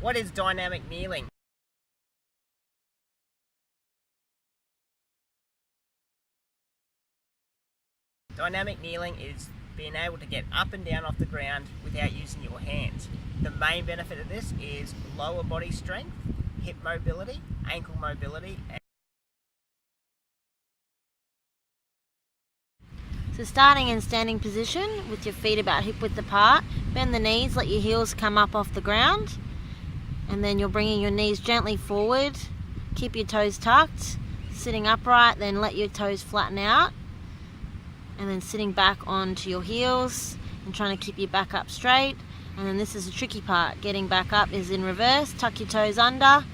What is dynamic kneeling? Dynamic kneeling is being able to get up and down off the ground without using your hands. The main benefit of this is lower body strength, hip mobility, ankle mobility. So starting in standing position with your feet about hip width apart, bend the knees, let your heels come up off the ground, and then you're bringing your knees gently forward, keep your toes tucked, sitting upright, then let your toes flatten out, and then sitting back onto your heels and trying to keep your back up straight. And then this is the tricky part, getting back up is in reverse, tuck your toes under,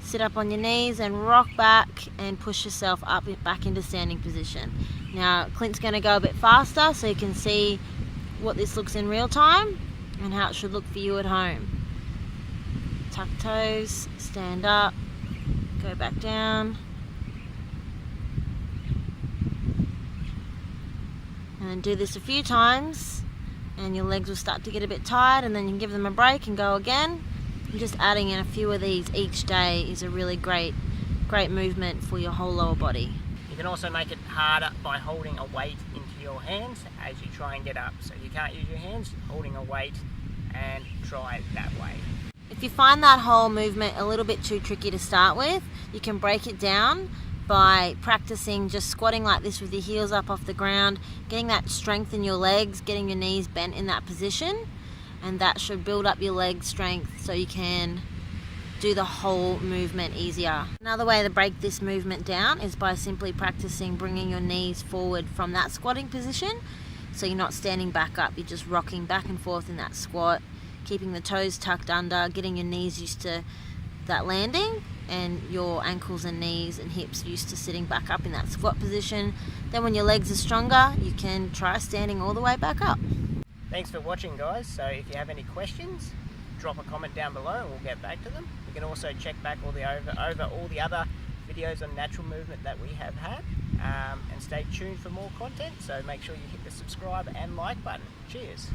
sit up on your knees and rock back and push yourself up back into standing position. Now Clint's going to go a bit faster so you can see what this looks in real time and how it should look for you at home. Tuck toes, stand up, go back down, and then do this a few times and your legs will start to get a bit tired, and then you can give them a break and go again. And just adding in a few of these each day is a really great movement for your whole lower body. You can also make it harder by holding a weight into your hands as you try and get up. So you can't use your hands, holding a weight, and try it that way. If you find that whole movement a little bit too tricky to start with, you can break it down by practicing just squatting like this with your heels up off the ground, getting that strength in your legs, getting your knees bent in that position, and that should build up your leg strength so you can do the whole movement easier. Another way to break this movement down is by simply practicing bringing your knees forward from that squatting position, so you're not standing back up, you're just rocking back and forth in that squat, keeping the toes tucked under, getting your knees used to that landing and your ankles and knees and hips used to sitting back up in that squat position. Then when your legs are stronger, you can try standing all the way back up. Thanks for watching, guys. So if you have any questions, drop a comment down below and we'll get back to them. You can also check back over all the other videos on natural movement that we have had, and stay tuned for more content. So make sure you hit the subscribe and like button. Cheers.